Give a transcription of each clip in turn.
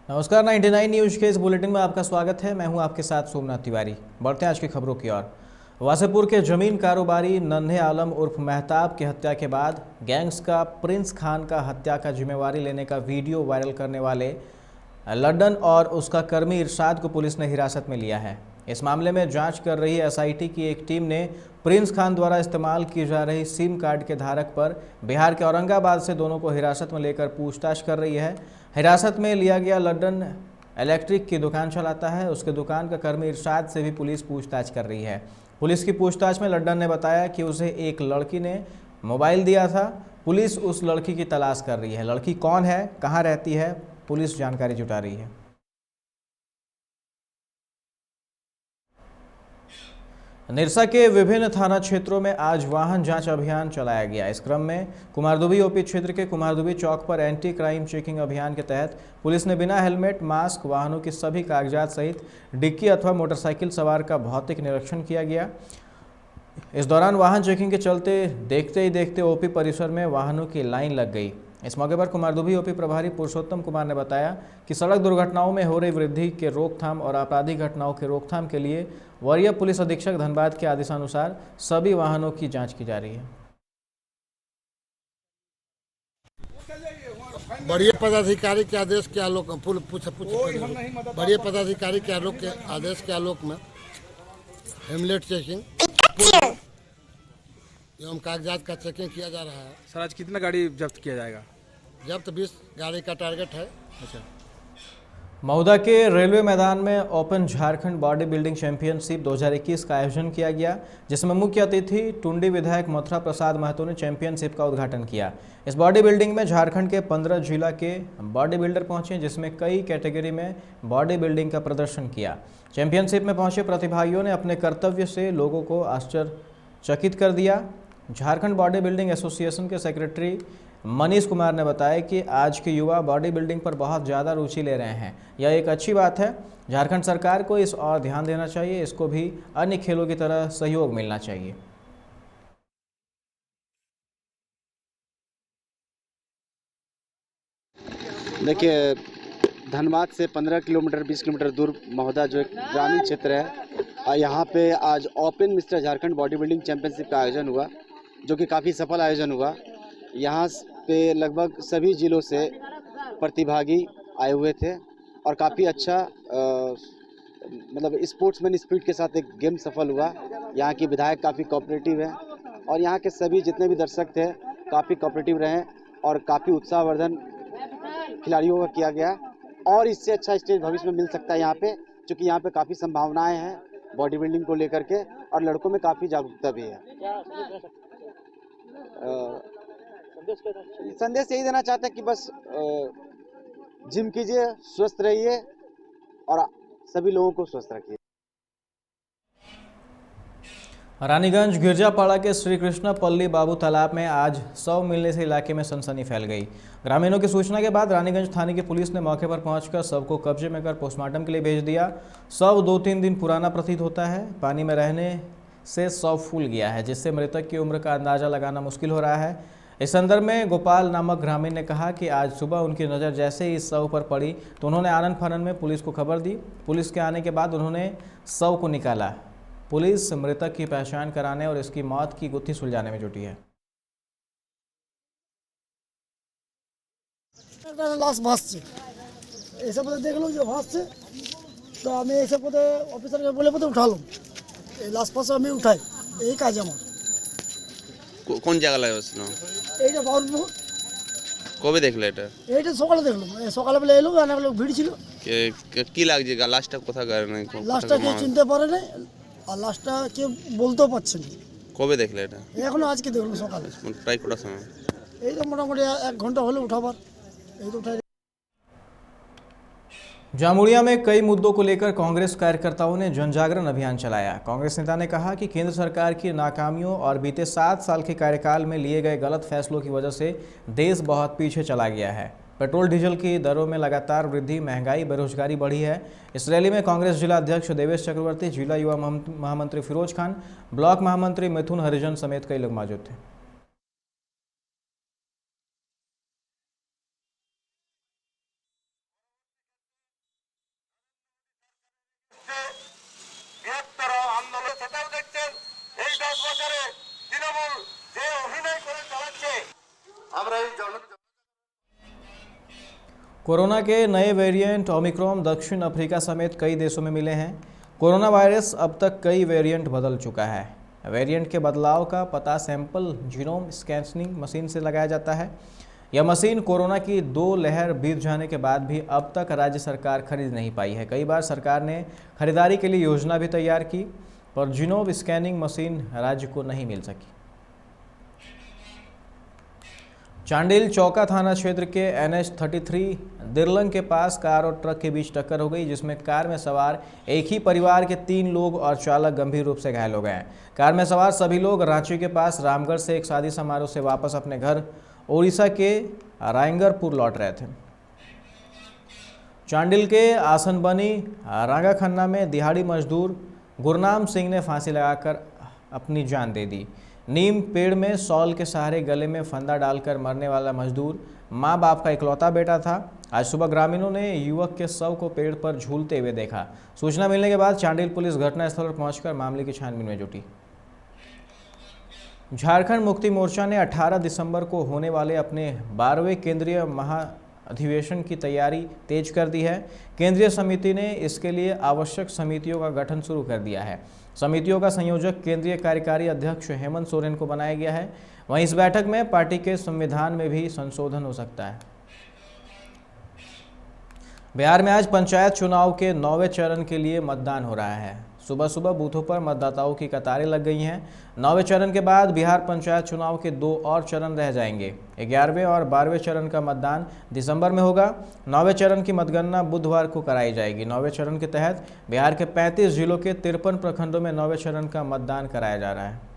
नमस्कार, 99 न्यूज के इस बुलेटिन में आपका स्वागत है। मैं हूं आपके साथ सोमनाथ तिवारी। बढ़ते हैं आज की खबरों की ओर। वासेपुर के जमीन कारोबारी नन्हे आलम उर्फ मेहताब की हत्या के बाद गैंग्स का प्रिंस खान का हत्या का जिम्मेवारी लेने का वीडियो वायरल करने वाले लड्डन और उसका कर्मी इरशाद को पुलिस ने हिरासत में लिया है। इस मामले में जांच कर रही एसआईटी की एक टीम ने प्रिंस खान द्वारा इस्तेमाल की जा रही सिम कार्ड के धारक पर बिहार के औरंगाबाद से दोनों को हिरासत में लेकर पूछताछ कर रही है। हिरासत में लिया गया लड्डन इलेक्ट्रिक की दुकान चलाता है। उसके दुकान का कर्मी इरशाद से भी पुलिस पूछताछ कर रही है। पुलिस की पूछताछ में लड्डन ने बताया कि उसे एक लड़की ने मोबाइल दिया था। पुलिस उस लड़की की तलाश कर रही है। लड़की कौन है, कहाँ रहती है, पुलिस जानकारी जुटा रही है। निरसा के विभिन्न थाना क्षेत्रों में आज वाहन जांच अभियान चलाया गया। इस क्रम में कुमारदुबी ओपी क्षेत्र के कुमारदुबी चौक पर एंटी क्राइम चेकिंग अभियान के तहत पुलिस ने बिना हेलमेट, मास्क, वाहनों की सभी कागजात सहित डिक्की अथवा मोटरसाइकिल सवार का भौतिक निरीक्षण किया गया। इस दौरान वाहन चेकिंग के चलते देखते ही देखते ओपी परिसर में वाहनों की लाइन लग गई। इस मौके पर कुमारदुबी ओपी प्रभारी पुरुषोत्तम कुमार ने बताया कि सड़क दुर्घटनाओं में हो रही वृद्धि के रोकथाम और आपराधिक घटनाओं के रोकथाम के लिए वरीय पुलिस अधीक्षक धनबाद के आदेशानुसार सभी वाहनों की जांच की जा रही है। बड़े पदाधिकारी के आदेश के आलोक बड़े पदाधिकारी के आदेश के आलोक में हेमलेट चेकिंग एवं कागजात का चेकिंग किया जा रहा है। सर, आज कितना गाड़ी जब्त किया जाएगा? जब्त 20 गाड़ी का टारगेट है। अच्छा। मऊदा के रेलवे मैदान में open Jharkhand body building championship 2021 का आयोजन किया गया, जिसमें मुख्य अतिथि टुंडी विधायक मथुरा प्रसाद महतो ने चैंपियनशिप का उद्घाटन किया। इस बॉडी बिल्डिंग में झारखंड के 15 जिला के बॉडी बिल्डर पहुंचे, जिसमें कई कैटेगरी में बॉडी बिल्डिंग का प्रदर्शन किया। चैंपियनशिप में पहुंचे प्रतिभागियों ने अपने कर्तव्य से लोगों को आश्चर्यचकित कर दिया। झारखंड बॉडी बिल्डिंग एसोसिएशन के सेक्रेटरी मनीष कुमार ने बताया कि आज के युवा बॉडी बिल्डिंग पर बहुत ज़्यादा रुचि ले रहे हैं। यह एक अच्छी बात है। झारखंड सरकार को इस और ध्यान देना चाहिए। इसको भी अन्य खेलों की तरह सहयोग मिलना चाहिए। देखिए, धनबाद से 15 किलोमीटर 20 किलोमीटर दूर महोदा जो एक ग्रामीण क्षेत्र है, यहाँ पे आज open mister Jharkhand body building championship का आयोजन हुआ, जो कि काफ़ी सफल आयोजन हुआ। यहाँ पे लगभग सभी जिलों से प्रतिभागी आए हुए थे और काफ़ी अच्छा मतलब स्पोर्ट्समैन स्पिरिट के साथ एक गेम सफल हुआ। यहाँ की विधायक काफ़ी कोऑपरेटिव है और यहाँ के सभी जितने भी दर्शक थे काफ़ी कोऑपरेटिव रहे और काफ़ी उत्साहवर्धन खिलाड़ियों का किया गया। और इससे अच्छा स्टेज भविष्य में मिल सकता है यहाँ पे, क्योंकि यहाँ पे काफ़ी संभावनाएं हैं बॉडी बिल्डिंग को लेकर के और लड़कों में काफ़ी जागरूकता भी है। संदेश यही देना चाहते हैं कि बस जिम कीजिए, स्वस्थ रहिए और सभी लोगों को स्वस्थ रखिए। रानीगंज गिरजापाड़ा के श्री कृष्ण पल्ली बाबू तालाब में आज शव मिलने से इलाके में सनसनी फैल गई। ग्रामीणों की सूचना के बाद रानीगंज थाने की पुलिस ने मौके पर पहुंचकर शव को कब्जे में कर पोस्टमार्टम के लिए भेज दिया। शव 2-3 दिन पुराना प्रतीत होता है। पानी में रहने से शव फूल गया है, जिससे मृतक की उम्र का अंदाजा लगाना मुश्किल हो रहा है। इस संदर्भ में गोपाल नामक ग्रामीण ने कहा कि आज सुबह उनकी नज़र जैसे ही इस शव पर पड़ी तो उन्होंने आनन फानन में पुलिस को खबर दी। पुलिस के आने के बाद उन्होंने शव को निकाला। पुलिस मृतक की पहचान कराने और इसकी मौत की गुत्थी सुलझाने में जुटी है। লাশ ভাসছে এসব পথে দেখলাম যে ভাসছে, তো আমি এসব পথে অফিসারকে বলে পথে উঠালাম। এই লাশ পাশে আমি উঠাই, এই কাজ আমার। কোন জায়গা লাগাইছিল? এইটা বাউরপুর। কবে দেখলে এটা? এইটা সকালে দেখলাম, সকালবেলা এলো, অনেক লোক ভিড় ছিল। কি লাগছে লাশটা কোথাকার? লাশটা কেউ চিনতে পারে না আর লাশটা কেউ বলতেও পারছে না। কবে দেখলে এটা? এখনো আজকে দেখলাম সকালে। প্রায় কটার সময়? এই তো মোটামুটি 1 ঘন্টা হলো উঠাবার। এই তো উঠাই। जामुड़िया में कई मुद्दों को लेकर कांग्रेस कार्यकर्ताओं ने जनजागरण अभियान चलाया। कांग्रेस नेता ने कहा कि केंद्र सरकार की नाकामियों और बीते 7 साल के कार्यकाल में लिए गए गलत फैसलों की वजह से देश बहुत पीछे चला गया है। पेट्रोल डीजल की दरों में लगातार वृद्धि, महंगाई, बेरोजगारी बढ़ी है। इस रैली में कांग्रेस जिला अध्यक्ष देवेश चक्रवर्ती, जिला युवा महामंत्री फिरोज खान, ब्लॉक महामंत्री मिथुन हरिजन समेत कई लोग मौजूद थे। করে বৃহত্তর আন্দোলন সেটাও দেখছেন এই 10 বছরে তৃণমূল যে অভিনয় করে চালাচ্ছে আমরা এই कोरोना के नए वेरिएंट ओमिक्रॉन दक्षिण अफ्रीका समेत कई देशों में मिले हैं। कोरोना वायरस अब तक कई वेरिएंट बदल चुका है। वेरिएंट के बदलाव का पता सैंपल जीनोम स्कैनिंग मशीन से लगाया जाता है। यह मशीन कोरोना की 2 लहर बीत जाने के बाद भी अब तक राज्य सरकार खरीद नहीं पाई है। कई बार सरकार ने खरीदारी के लिए योजना भी तैयार की, पर जीनोम स्कैनिंग मशीन राज्य को नहीं मिल सकी। चांडिल चौका थाना क्षेत्र के NH-33 दिरलंग के पास कार और ट्रक के बीच टक्कर हो गई, जिसमें कार में सवार एक ही परिवार के 3 लोग और चालक गंभीर रूप से घायल हो गए हैं। कार में सवार सभी लोग रांची के पास रामगढ़ से एक शादी समारोह से वापस अपने घर ओडिशा के रायंगरपुर लौट रहे थे। चांडिल के आसनबनी रांगाखन्ना में दिहाड़ी मजदूर गुरनाम सिंह ने फांसी लगाकर अपनी जान दे दी। नीम पेड़ में सॉल के सहारे गले में फंदा डालकर मरने वाला मजदूर मां बाप का इकलौता बेटा था। आज सुबह ग्रामीणों ने युवक के शव को पेड़ पर झूलते हुए देखा। सूचना मिलने के बाद चांडिल पुलिस घटनास्थल पर पहुंचकर मामले की छानबीन में जुटी। झारखंड मुक्ति मोर्चा ने 18 दिसंबर को होने वाले अपने 12वें केंद्रीय महाअधिवेशन की तैयारी तेज कर दी है। केंद्रीय समिति ने इसके लिए आवश्यक समितियों का गठन शुरू कर दिया है। समितियों का संयोजक केंद्रीय कार्यकारी अध्यक्ष हेमंत सोरेन को बनाया गया है। वहीं इस बैठक में पार्टी के संविधान में भी संशोधन हो सकता है। बिहार में आज पंचायत चुनाव के 9वें चरण के लिए मतदान हो रहा है। सुबह सुबह बूथों पर मतदाताओं की कतारें लग गई हैं। 9वें चरण के बाद बिहार पंचायत चुनाव के 2 और चरण रह जाएंगे। 11वें और 12वें चरण का मतदान दिसंबर में होगा। 9वें चरण की मतगणना बुधवार को कराई जाएगी। 9वें चरण के तहत बिहार के 35 जिलों के 53 प्रखंडों में 9वें चरण का मतदान कराया जा रहा है।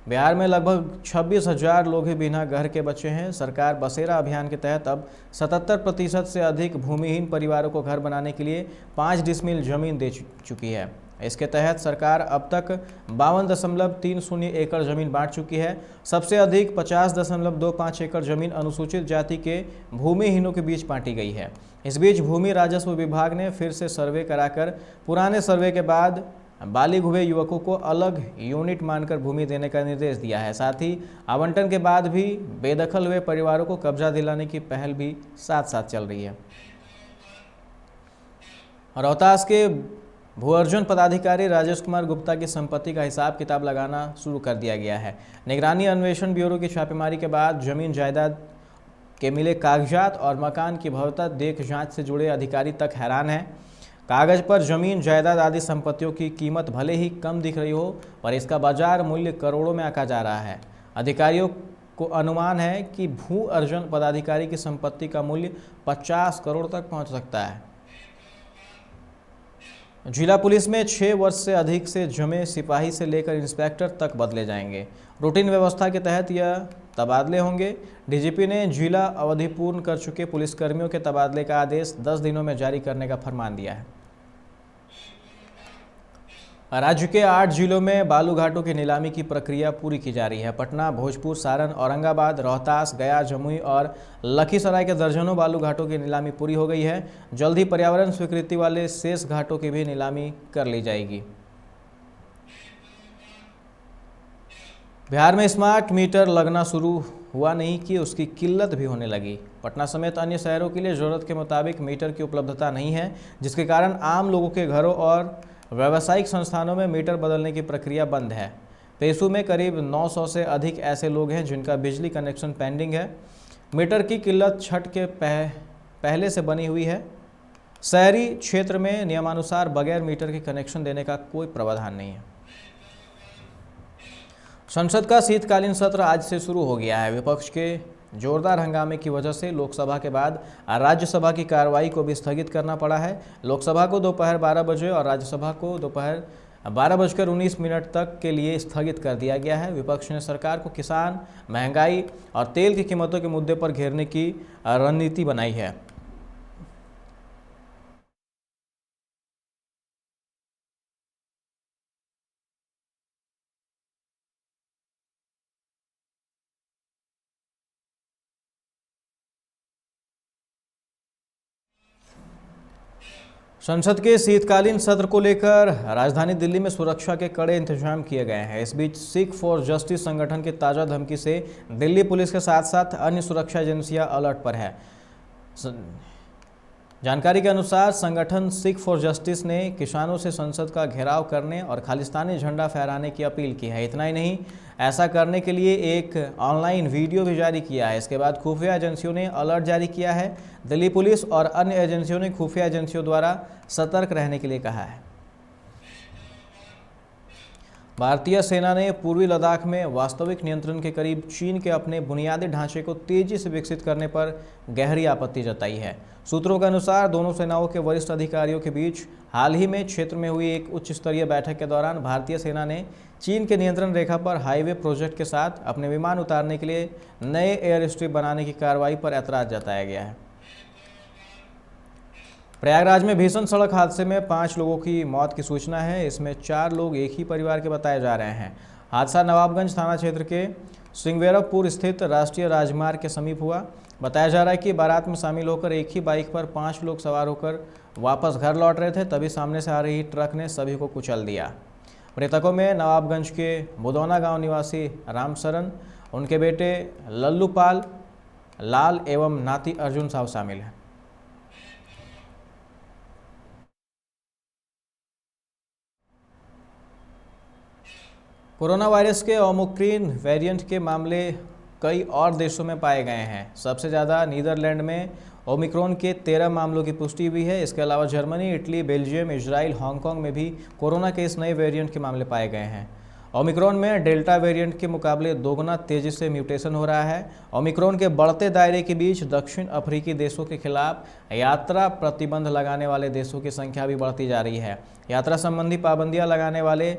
बिहार में लगभग 26,000 लोग ही बिना घर के बचे हैं। सरकार बसेरा अभियान के तहत अब 77% से अधिक भूमिहीन परिवारों को घर बनाने के लिए 5 डिसमिल जमीन दे चुकी है। इसके तहत सरकार अब तक 52.30 एकड़ जमीन बांट चुकी है। सबसे अधिक 50.25 एकड़ जमीन अनुसूचित जाति के भूमिहीनों के बीच बांटी गई है। इस बीच भूमि राजस्व विभाग ने फिर से सर्वे कराकर पुराने सर्वे के बाद बालिग हुए युवकों को अलग यूनिट मानकर भूमि देने का निर्देश दिया है। साथ ही आवंटन के बाद भी बेदखल हुए परिवारों को कब्जा दिलाने की पहल भी साथ साथ चल रही है। रोहतास के भू-अर्जन पदाधिकारी राजेश कुमार गुप्ता की संपत्ति का हिसाब किताब लगाना शुरू कर दिया गया है। निगरानी अन्वेषण ब्यूरो की छापेमारी के बाद जमीन जायदाद के मिले कागजात और मकान की भव्यता देख जांच से जुड़े अधिकारी तक हैरान हैं। कागज पर जमीन जायदाद आदि संपत्तियों की कीमत भले ही कम दिख रही हो, पर इसका बाजार मूल्य करोड़ों में आंका जा रहा है। अधिकारियों को अनुमान है कि भू अर्जन पदाधिकारी की संपत्ति का मूल्य 50 करोड़ तक पहुंच सकता है। जिला पुलिस में 6 वर्ष से अधिक से जमे सिपाही से लेकर इंस्पेक्टर तक बदले जाएंगे। रूटीन व्यवस्था के तहत यह तबादले होंगे। डीजीपी ने जिला अवधि पूर्ण कर चुके पुलिसकर्मियों के तबादले का आदेश 10 दिनों में जारी करने का फरमान दिया है। राज्य के 8 जिलों में बालू घाटों की नीलामी की प्रक्रिया पूरी की जा रही है। पटना, भोजपुर, सारण, औरंगाबाद, रोहतास, गया, जमुई और लखीसराय के दर्जनों बालू घाटों की नीलामी पूरी हो गई है। जल्द ही पर्यावरण स्वीकृति वाले शेष घाटों की भी नीलामी कर ली जाएगी। बिहार में स्मार्ट मीटर लगना शुरू हुआ नहीं कि उसकी किल्लत भी होने लगी। पटना समेत अन्य शहरों के लिए ज़रूरत के मुताबिक मीटर की उपलब्धता नहीं है, जिसके कारण आम लोगों के घरों और व्यावसायिक संस्थानों में मीटर बदलने की प्रक्रिया बंद है। पेशू में करीब 900 से अधिक ऐसे लोग हैं जिनका बिजली कनेक्शन पेंडिंग है। मीटर की किल्लत छठ के पहले से बनी हुई है। शहरी क्षेत्र में नियमानुसार बगैर मीटर के कनेक्शन देने का कोई प्रावधान नहीं है। संसद का शीतकालीन सत्र आज से शुरू हो गया है। विपक्ष के जोरदार हंगामे की वजह से लोकसभा के बाद राज्यसभा की कार्रवाई को भी स्थगित करना पड़ा है। लोकसभा को दोपहर 12 बजे और राज्यसभा को दोपहर 12:19 तक के लिए स्थगित कर दिया गया है। विपक्ष ने सरकार को किसान, महंगाई और तेल की कीमतों के मुद्दे पर घेरने की रणनीति बनाई है। संसद के शीतकालीन सत्र को लेकर राजधानी दिल्ली में सुरक्षा के कड़े इंतजाम किए गए हैं। इस बीच सिख फॉर जस्टिस संगठन की ताज़ा धमकी से दिल्ली पुलिस के साथ साथ अन्य सुरक्षा एजेंसियां अलर्ट पर है। जानकारी के अनुसार संगठन सिख फॉर जस्टिस ने किसानों से संसद का घेराव करने और खालिस्तानी झंडा फहराने की अपील की है। इतना ही नहीं, ऐसा करने के लिए एक ऑनलाइन वीडियो भी जारी किया है। इसके बाद खुफिया एजेंसियों ने अलर्ट जारी किया है। दिल्ली पुलिस और अन्य एजेंसियों ने खुफिया एजेंसियों द्वारा सतर्क रहने के लिए कहा है। भारतीय सेना ने पूर्वी लद्दाख में वास्तविक नियंत्रण के करीब चीन के अपने बुनियादी ढांचे को तेजी से विकसित करने पर गहरी आपत्ति जताई है। सूत्रों के अनुसार दोनों सेनाओं के वरिष्ठ अधिकारियों के बीच हाल ही में क्षेत्र में हुई एक उच्च स्तरीय बैठक के दौरान भारतीय सेना ने चीन के नियंत्रण रेखा पर हाईवे प्रोजेक्ट के साथ अपने विमान उतारने के लिए नए एयर स्ट्रिप बनाने की कार्रवाई पर ऐतराज जताया गया है। प्रयागराज में भीषण सड़क हादसे में 5 लोगों की मौत की सूचना है। इसमें 4 लोग एक ही परिवार के बताए जा रहे हैं। हादसा नवाबगंज थाना क्षेत्र के सिंगवेरपुर स्थित राष्ट्रीय राजमार्ग के समीप हुआ। बताया जा रहा है कि बारात में शामिल होकर एक ही बाइक पर 5 लोग सवार होकर वापस घर लौट रहे थे, तभी सामने से आ रही ट्रक ने सभी को कुचल दिया। मृतकों में नवाबगंज के बुदौना गांव निवासी रामशरण, उनके बेटे लल्लूपाल लाल एवं नाती अर्जुन साहब शामिल हैं। कोरोना वायरस के ओमिक्रॉन वेरिएंट के मामले कई और देशों में पाए गए हैं। सबसे ज़्यादा नीदरलैंड में ओमिक्रॉन के 13 मामलों की पुष्टि हुई है। इसके अलावा Germany, Italy, Belgium, Israel, Hong Kong में भी कोरोना के इस नए वेरिएंट के मामले पाए गए हैं। ओमिक्रॉन में डेल्टा वेरिएंट के मुकाबले दोगुना तेज़ी से म्यूटेशन हो रहा है। ओमिक्रॉन के बढ़ते दायरे के बीच दक्षिण अफ्रीकी देशों के खिलाफ यात्रा प्रतिबंध लगाने वाले देशों की संख्या भी बढ़ती जा रही है। यात्रा संबंधी पाबंदियां लगाने वाले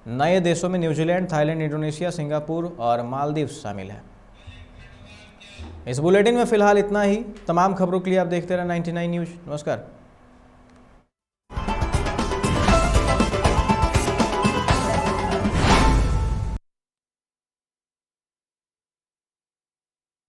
नए देशों में न्यूजीलैंड, थाईलैंड, इंडोनेशिया, सिंगापुर और मालदीव शामिल है। इस बुलेटिन में फिलहाल इतना ही। तमाम खबरों के लिए आप देखते रहें 99 न्यूज़। नमस्कार।